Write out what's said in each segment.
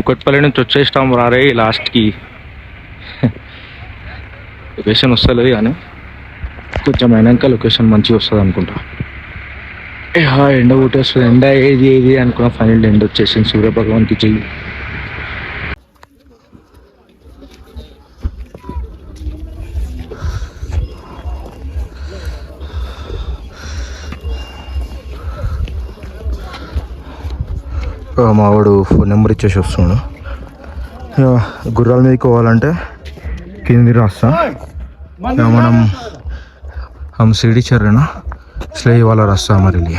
కుకట్పల్లి నుంచి వచ్చేస్తాం రారే లాస్ట్కి. లొకేషన్ వస్తలేదు కానీ కొంచెం అయినాక లొకేషన్ మంచిగా వస్తుంది అనుకుంటా. ఎండ కొట్టేస్తుంది, ఎండ ఏది ఏది అనుకున్నా ఫైనల్ ఎండ వచ్చేసింది. సూర్యభగవాన్కి చెయ్యి. మావాడు ఫోన్ నెంబర్ ఇచ్చేసి వస్తున్నాడు. గుర్రాల మీదకి పోవాలంటే కింది రాస్తా మనం हम सीढ़ी चढ़ रहे ना, इसलिए ये वाला रास्ता हमारे लिए.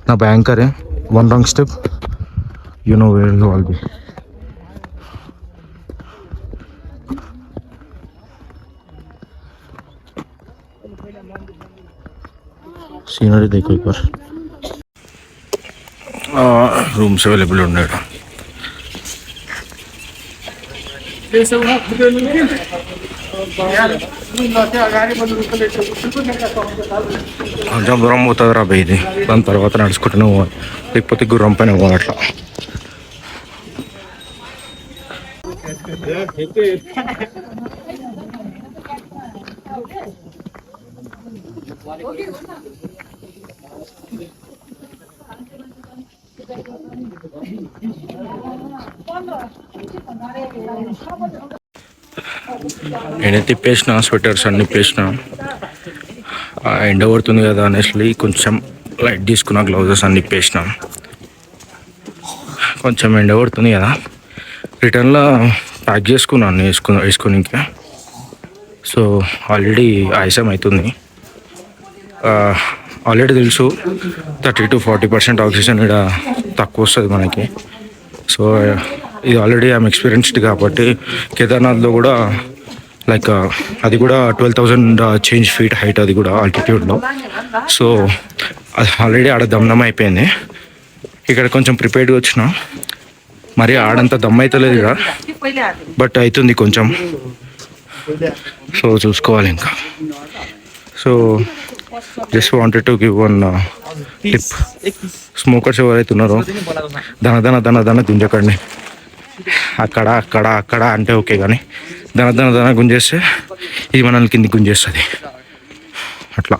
ना बैंकर है, one wrong step you know where you all be. Scenery देखो एक बार. रूम्स अवेलेबल ఉన్నాయి. కొంచెం దూరం పోతుంది రా బై, ఇది దాని తర్వాత నడుచుకుంటూనే పోవాలి, లేకపోతే గుర్రం పైన పోవాలి. అట్లా నేనే తిప్పేసిన, స్వెటర్స్ అన్ని ఇప్పేసిన. ఎండ పడుతుంది కదా అనేసి కొంచెం లైట్ తీసుకున్న, గ్లౌజెస్ అన్ని ఇప్పేసిన. కొంచెం ఎండ పడుతుంది కదా, రిటర్న్లో ప్యాక్ చేసుకున్నాను వేసుకుని ఇంకా. సో ఆల్రెడీ ఆయాసం అవుతుంది. ఆల్రెడీ తెలుసు 30 to 40% ఆక్సిజన్ ఇక్కడ తక్కువ వస్తుంది మనకి. సో ఇది ఆల్రెడీ ఐఎమ్ ఎక్స్పీరియన్స్డ్ కాబట్టి కేదార్నాథ్లో కూడా లైక్ అది కూడా 12,000 చేంజ్ ఫీట్ హైట్, అది కూడా ఆల్టిట్యూడ్లో. సో అది ఆల్రెడీ ఆడ దమ్నం అయిపోయింది. ఇక్కడ కొంచెం ప్రిపేర్డ్గా వచ్చిన, మరి ఆడంత దమ్ అవుతలేదు ఇక్కడ, బట్ అవుతుంది కొంచెం. సో చూసుకోవాలి ఇంకా. So just wanted to give one tip. Smokers ఎవరైతే ఉన్నారో దన దన దన దన గుంజకండి. అక్కడ అక్కడ అక్కడ అంటే ఓకే, కానీ దన దన దన గుంజేస్తే ఇది మనల్ని కిందికి గుంజేస్తుంది అట్లా.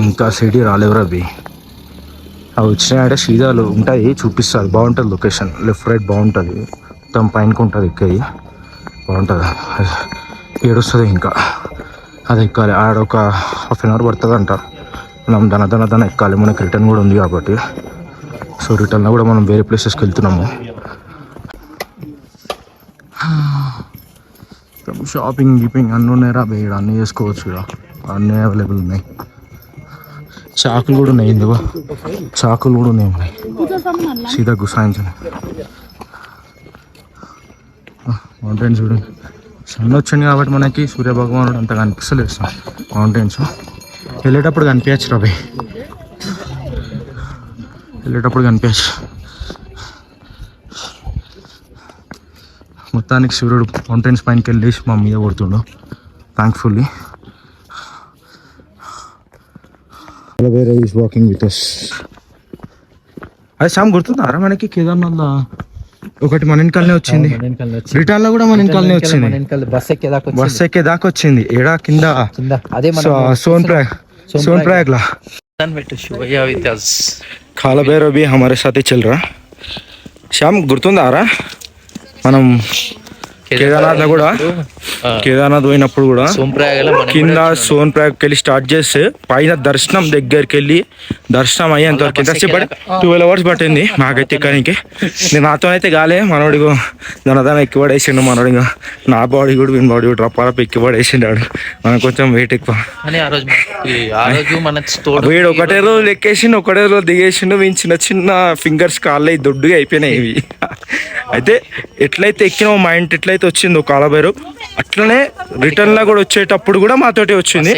ఇంకా సిటీ రాలేవురా అవి. అవి వచ్చినాయంటే సీదాలు ఉంటాయి, చూపిస్తుంది. బాగుంటుంది లొకేషన్, లెఫ్ట్ రైట్ బాగుంటుంది, మొత్తం పైనకి ఉంటుంది, ఎక్కేది బాగుంటుంది. ఏడుస్తుంది ఇంకా, అది ఎక్కాలి. ఆడొక హాఫ్ అన్ అవర్ పడుతుంది అంట. మనం దన దన దన ఎక్కాలి, మనకి రిటర్న్ కూడా ఉంది కాబట్టి. సో రిటర్న్లో కూడా మనం వేరే ప్లేసెస్కి వెళ్తున్నాము. షాపింగ్ గీపింగ్ అన్నీ ఉన్నాయిరా బే, అన్నీ చేసుకోవచ్చు. ఇక్కడ అన్నీ అవైలబుల్ ఉన్నాయి. చాకులు కూడా ఉన్నాయి, ఇందులో చాకులు కూడా ఉన్నాయి. సీదా గుసాయించండి. మౌంటైన్స్ చూడండి, సన్ వచ్చింది కాబట్టి మనకి సూర్యభగవానుడు అంత కనిపిస్తలేదు. మౌంటైన్స్ వెళ్ళేటప్పుడు కనిపించచ్చు రా బై, వెళ్ళేటప్పుడు కనిపించచ్చు. మొత్తానికి సూర్యుడు మౌంటైన్స్ పైనకి వెళ్ళేసి మా మీద కొడుతుండు థ్యాంక్ఫుల్లీ. వేరే ఈస్ వాకింగ్ విత్ అస్. అది సామ్ గుర్తుందారా మనకి కేదార్నాథ్లో ఒకటి మన వెనకాలనే వచ్చింది, రిటర్న్ లో కూడా మన వెనకాలనే వచ్చింది. బస్ ఎక్కే దాకా వచ్చింది. ఏడా కింద सोनप्रयाग ला. काला भैरव भी हमारे साथ ही चल रहा. श्याम గుర్తుందా రా మనం కేదార్నాథ్ కూడా, కేదార్నాథ్ పోయినప్పుడు కూడా కింద సోన్ప్రయాగ్కి వెళ్ళి స్టార్ట్ చేస్తే పైన దర్శనం దగ్గరికి వెళ్ళి దర్శనం అయ్యేంత వరకు ఎంతసేపు 12 hours పట్టింది మాకైతే ఎక్కడానికి. నేను నాతో అయితే కాలే, మనోడిగో దనదన ఎక్కిపడేసిండు. మనోడిగా నా బాడీ కూడా వీని బాడీ కూడా రప్పారప్ప ఎక్కిపడేసిండు. మనం కొంచెం వెయిట్ ఎక్కువ. వీడు ఒకటే రోజు ఎక్కేసిండు, ఒకటే రోజు దిగేసిండు. వీని చిన్న చిన్న ఫింగర్స్ కాళ్ళే దొడ్డుగా అయిపోయినాయి ఇవి. అయితే ఎట్లయితే ఎక్కినావు మైండ్ ఎట్లయితే వచ్చిందో కాలభైరవ్, అట్లనే రిటర్న్ లా కూడా వచ్చేటప్పుడు కూడా మాతోటి వచ్చింది.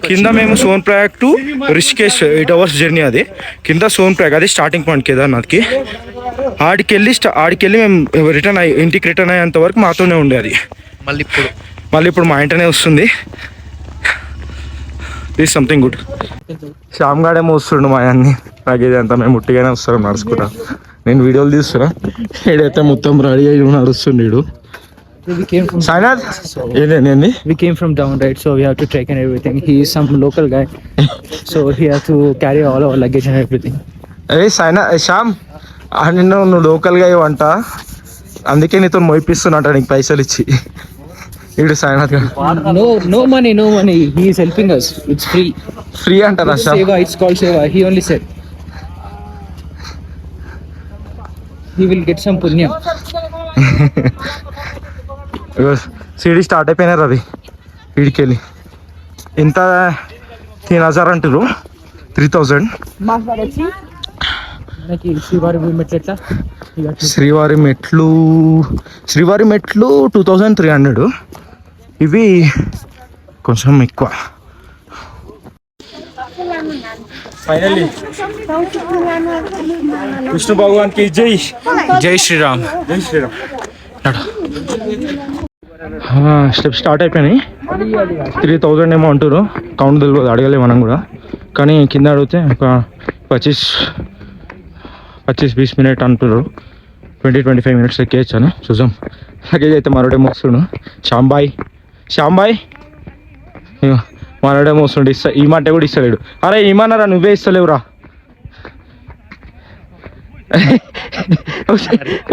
కింద మేము Sonprayag to Rishikesh 8 hours journey. అది కింద సోన్ప్రయాగ్, అది స్టార్టింగ్ పాయింట్ కేదార్నాథ్కి. ఆడికెళ్ళి మేము ఇంటికి రిటర్న్ అయ్యేంత వరకు మాతోనే ఉండే. అది మళ్ళీ ఇప్పుడు మా ఇంటనే వస్తుంది. This something good. శ్యామ్ గాడేమో వస్తుండు మా అన్ని, నాకు ఇదంతా మేము ముట్టిగానే వస్తాం నడుచుకుంటా. నేను వీడియోలు తీస్తున్నా, ఏడైతే మొత్తం రెడీ అయ్యి నడుస్తుండీడు. We came from Sainath so ఏంటి we came from down, right? So we have to trek and everything. He is some local guy, so he has to carry all our luggage and everything. అరే శ్యామ్ నిన్ను నువ్వు లోకల్గా ఇవ్వంట, అందుకే నీతో మోయిపిస్తున్నట నీకు పైసలు ఇచ్చి. ఇడు సాయినాథ్ గారు No money. He is helping us. It's free. Free అంటారా Shyam? Seva, it's called Seva. He only said he will get some punya. CD start అయిపోయినారు అది వీడికి వెళ్ళి. ఇంత 3000 అంటారు, 3000. శ్రీవారి మెట్లు 2300. ఇవి కొంచెం ఎక్కువ. ఫైనల్లీ విష్ణు భగవాన్కి జై. Jai Shri Ram. జై శ్రీరామ్. స్టెప్ స్టార్ట్ అయిపోయినాయి. 3000 ఏమో అంటారు, కౌంట్ తెలియదు, అడగలే మనం కూడా. కానీ కింద అడిగితే ఒక 25-20 మినిట్ అంటారు. 20-25 మినిట్స్ ఎక్కేయచ్చు అని చూసాం. లగేజ్ అయితే మరోడే మోస్తుండు శ్యాంబాయ్. మరోడే మోస్తుండు. ఈ మాట కూడా ఇస్తలేడు. అరే ఏమన్నారా, నువ్వే ఇస్తలేవురా.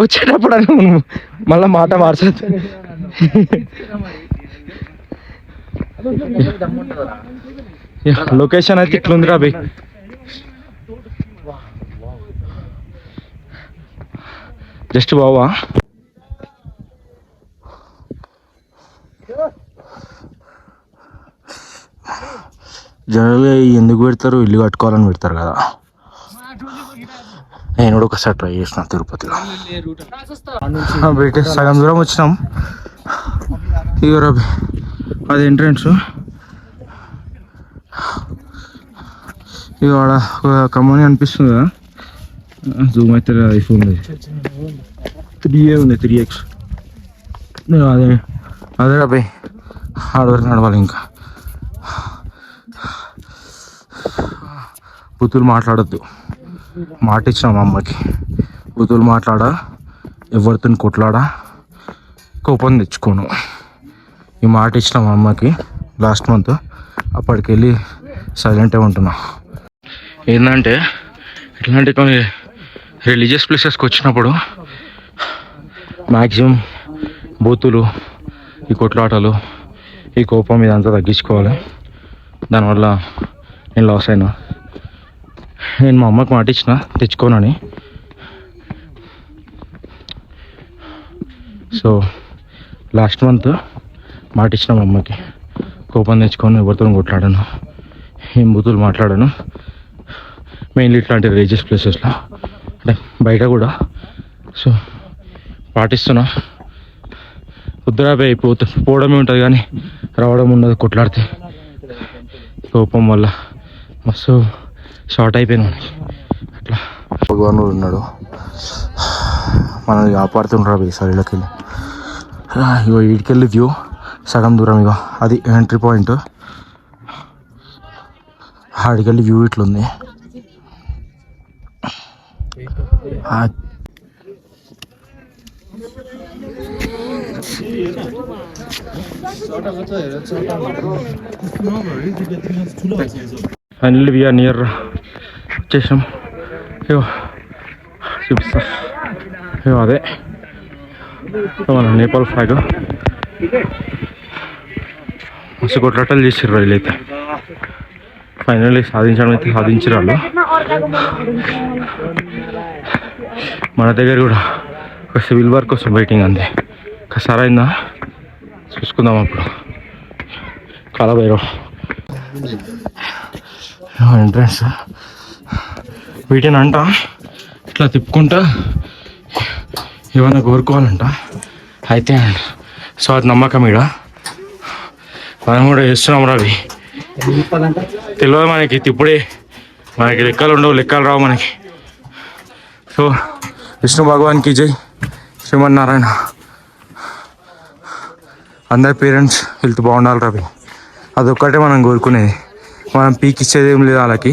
వచ్చేటప్పుడు అని మళ్ళీ మాట మార్చదు. లొకేషన్ అయితే ఇట్లుందిరా బై. జస్ట్ బావా జనరల్గా ఎందుకు పెడతారు, ఇల్లు కట్టుకోవాలని పెడతారు కదా. నేను కూడా ఒకసారి ట్రై చేసిన తిరుపతిలో. బయట సగం దూరం వచ్చినాం. ఇగో రబి అది ఎంట్రన్స్. ఇక ఆడ కమ్మని అనిపిస్తుంది కదా, జూమ్ అయితే ఐఫోన్ 3A ఉంది, 3X. అదే రబి ఆడవరకు నడవాలి. ఇంకా బుద్ధులు మాట్లాడద్దు, మాట ఇచ్చినాం అమ్మకి. బుద్ధులు మాట్లాడా, ఎవరితో కొట్లాడా, కోపం తెచ్చుకోను. ఈ మాట ఇచ్చినాం అమ్మకి లాస్ట్ మంత్. అప్పటికెళ్ళి సైలెంట్గా ఉంటున్నా. ఏంటంటే ఇట్లాంటి కొన్ని రిలీజియస్ ప్లేసెస్కి వచ్చినప్పుడు మ్యాక్సిమం బూతులు, ఈ కొట్లాటలు, ఈ కోపం ఇదంతా తగ్గించుకోవాలి. దానివల్ల నేను లాస్ అయినా. నేను మా అమ్మకి మాట ఇచ్చిన తెచ్చుకోనని. సో లాస్ట్ మంత్ మాట ఇచ్చిన మా అమ్మకి, కోపం తెచ్చుకొని ఎవరితో కొట్లాడాను, ఏం బూతులు మాట్లాడాను. మెయిన్లీ ఇట్లాంటి రిలీజియస్ ప్లేసెస్లో, అంటే బయట కూడా. సో పాటిస్తున్నా. ఉత్తరాపై పోవడమే ఉంటుంది కానీ రావడం ఉండదు. కొట్లాడితే కోపం వల్ల మస్తు షార్ట్ అయిపోయాను మనకి. అట్లా భగవానుడు ఉన్నాడు, మనల్ని కాపాడుతుంటారు ఈ సరిలోకి వెళ్ళి. ఇగో వీడికెళ్ళి వ్యూ సగం దూరం, ఇగో అది ఎంట్రీ పాయింట్. ఆడికెళ్ళి వ్యూ ఇట్లుంది. ఫైనల్లీ వీఆర్ నియర్ వచ్చేసాం. చూపిస్తా. అదే మన నేపాల్ ఫ్లాగ్. మస్తు కొట్లాటలు చేసారు వీళ్ళైతే. ఫైనల్లీ సాధించడం అయితే సాధించారు వాళ్ళు. మన దగ్గర కూడా ఒక సివిల్ వర్క్ కోసం వెయిటింగ్ అంతే. ఒకసారి అయిందా చూసుకుందాం అప్పుడు. కాలభైరవ్ ఎంట్రన్స్. వీటిని అంట ఇట్లా తిప్పుకుంటా ఏమన్నా కోరుకోవాలంట అయితే. సో అది నమ్మకం. ఇక్కడ మనం కూడా చేస్తున్నాం రా. అవి తెలియదు మనకి, ఇప్పుడే మనకి లెక్కలు ఉండవు, లెక్కలు రావు మనకి. సో విష్ణు భగవాన్కి జై, శ్రీమన్నారాయణ. అందరి పేరెంట్స్ హెల్త్ బాగుండాలి రవి, అదొక్కటే మనం కోరుకునేది. మనం పీక్ ఇచ్చేది ఏం లేదు వాళ్ళకి,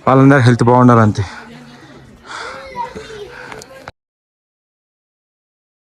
వాళ్ళందరూ హెల్త్ బాగుండాలి అంతే.